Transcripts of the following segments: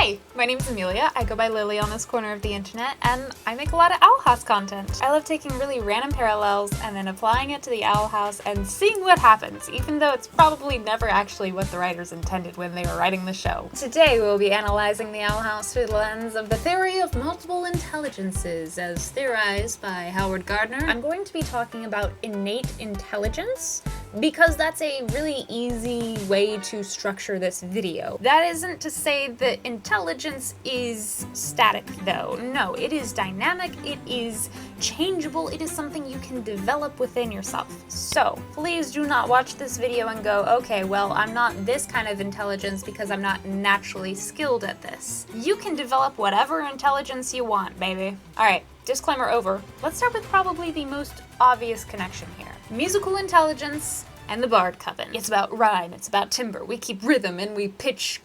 Hi, my name's Amelia. I go by Lily on this corner of the internet, and I make a lot of Owl House content. I love taking really random parallels and then applying it to the Owl House and seeing what happens, even though it's probably never actually what the writers intended when they were writing the show. Today we'll be analyzing the Owl House through the lens of the theory of multiple intelligences, as theorized by Howard Gardner. I'm going to be talking about innate intelligence, because that's a really easy way to structure this video. That isn't to say that intelligence is static though. No, it is dynamic, it is changeable, it is something you can develop within yourself. So please do not watch this video and go, okay, well, I'm not this kind of intelligence because I'm not naturally skilled at this. You can develop whatever intelligence you want, baby. All right, disclaimer over. Let's start with probably the most obvious connection here. Musical intelligence and the Bard Coven. It's about rhyme, it's about timbre. We keep rhythm and we pitch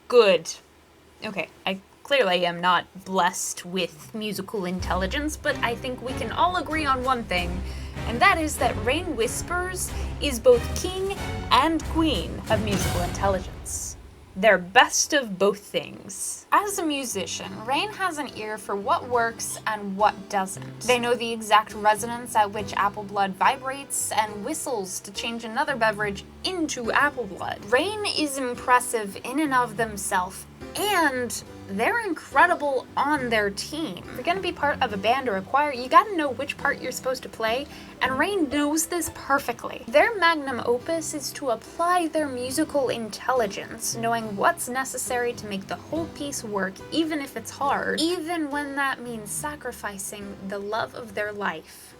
good. Okay, I clearly am not blessed with musical intelligence, but I think we can all agree on one thing, and that is that Raine Whispers is both king and queen of musical intelligence. They're best of both things. As a musician, Raine has an ear for what works and what doesn't. They know the exact resonance at which apple blood vibrates and whistles to change another beverage into apple blood. Raine is impressive in and of themselves, and they're incredible on their team. If you're gonna be part of a band or a choir, you gotta know which part you're supposed to play, and Raine knows this perfectly. Their magnum opus is to apply their musical intelligence, knowing what's necessary to make the whole piece work, even if it's hard, even when that means sacrificing the love of their life.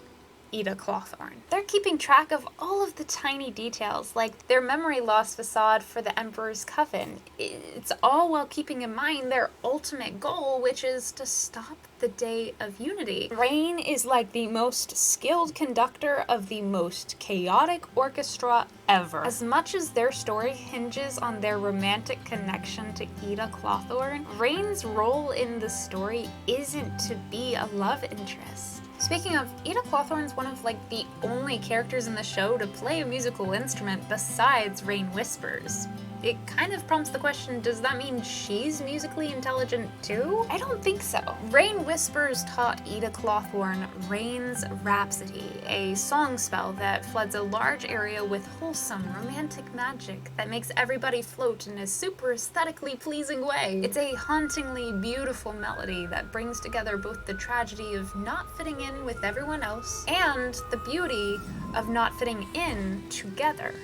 Eda Clawthorne. They're keeping track of all of the tiny details, like their memory loss facade for the Emperor's Coven. It's all while keeping in mind their ultimate goal, which is to stop the Day of Unity. Raine is like the most skilled conductor of the most chaotic orchestra ever. As much as their story hinges on their romantic connection to Eda Clawthorne, Raine's role in the story isn't to be a love interest. Speaking of, Eda Clawthorne's one of the only characters in the show to play a musical instrument besides Raine Whispers. It kind of prompts the question, does that mean she's musically intelligent too? I don't think so. Raine Whispers taught Eda Clawthorne Raine's Rhapsody, a song spell that floods a large area with wholesome, romantic magic that makes everybody float in a super aesthetically pleasing way. It's a hauntingly beautiful melody that brings together both the tragedy of not fitting in with everyone else and the beauty of not fitting in together.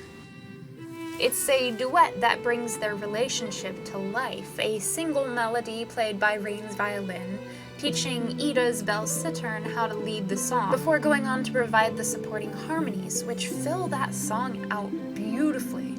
It's a duet that brings their relationship to life, a single melody played by Raine's violin, teaching Eda's bell cittern how to lead the song, before going on to provide the supporting harmonies, which fill that song out beautifully.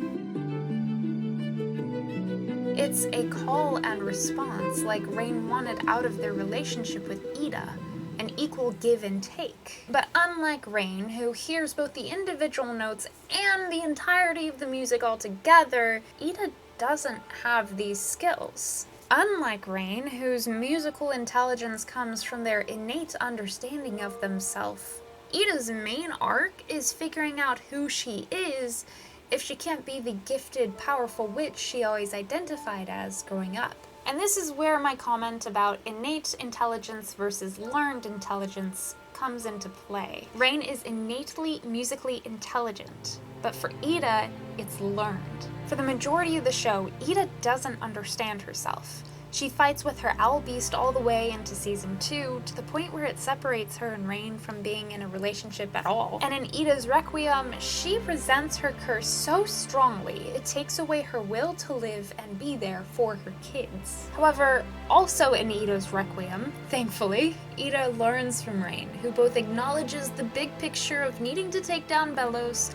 It's a call and response like Raine wanted out of their relationship with Eda. An equal give and take. But unlike Raine, who hears both the individual notes and the entirety of the music all together, Eda doesn't have these skills. Unlike Raine, whose musical intelligence comes from their innate understanding of themselves, Eda's main arc is figuring out who she is if she can't be the gifted, powerful witch she always identified as growing up. And this is where my comment about innate intelligence versus learned intelligence comes into play. Raine is innately musically intelligent, but for Eda, it's learned. For the majority of the show, Eda doesn't understand herself. She fights with her owl beast all the way into season 2, to the point where it separates her and Raine from being in a relationship at all. And in Eda's Requiem, she resents her curse so strongly, it takes away her will to live and be there for her kids. However, also in Eda's Requiem, thankfully, Eda learns from Raine, who both acknowledges the big picture of needing to take down Belos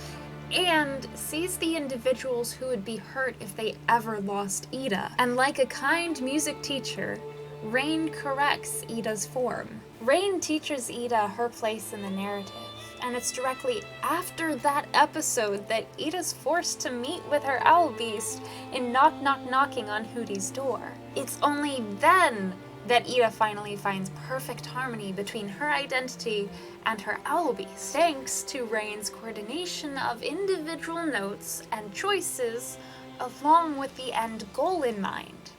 and sees the individuals who would be hurt if they ever lost Eda. And like a kind music teacher, Raine corrects Eda's form. Raine teaches Eda her place in the narrative, and it's directly after that episode that Eda's forced to meet with her owl beast in Knock Knock Knocking on Hootie's door. It's only then that Eda finally finds perfect harmony between her identity and her owl beast, thanks to Raine's coordination of individual notes and choices along with the end goal in mind.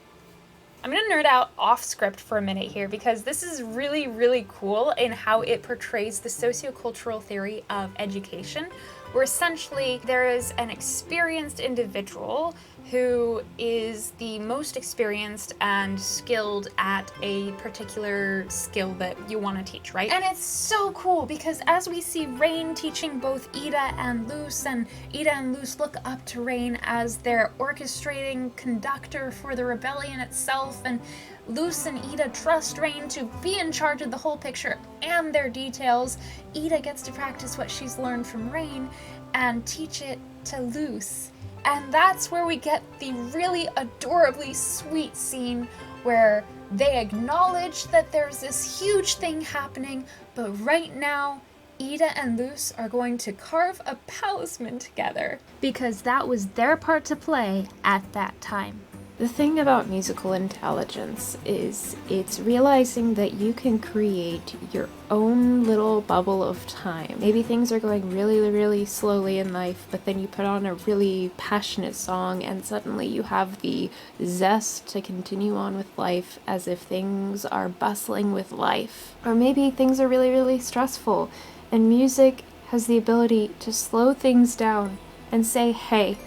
I'm gonna nerd out off script for a minute here because this is really, really cool in how it portrays the sociocultural theory of education, where essentially there is an experienced individual who is the most experienced and skilled at a particular skill that you want to teach, right? And it's so cool because as we see Raine teaching both Eda and Luce, and Eda and Luce look up to Raine as their orchestrating conductor for the rebellion itself, and Luce and Eda trust Raine to be in charge of the whole picture and their details. Eda gets to practice what she's learned from Raine and teach it to Luce. And that's where we get the really adorably sweet scene where they acknowledge that there's this huge thing happening, but right now, Eda and Luce are going to carve a talisman together because that was their part to play at that time. The thing about musical intelligence is it's realizing that you can create your own little bubble of time. Maybe things are going really, really slowly in life, but then you put on a really passionate song and suddenly you have the zest to continue on with life as if things are bustling with life. Or maybe things are really, really stressful, and music has the ability to slow things down and say, hey,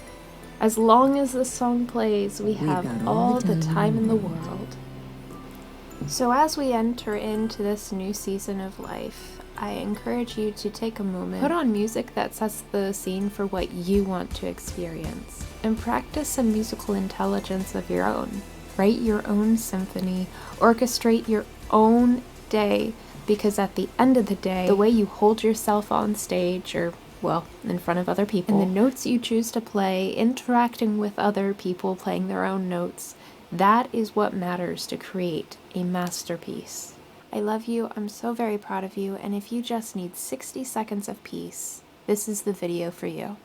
as long as the song plays, we have all the time in the world. So as we enter into this new season of life, I encourage you to take a moment, put on music that sets the scene for what you want to experience, and practice some musical intelligence of your own. Write your own symphony, orchestrate your own day, because at the end of the day, the way you hold yourself on stage, or well, in front of other people, and the notes you choose to play, interacting with other people, playing their own notes, that is what matters to create a masterpiece. I love you, I'm so very proud of you, and if you just need 60 seconds of peace, this is the video for you.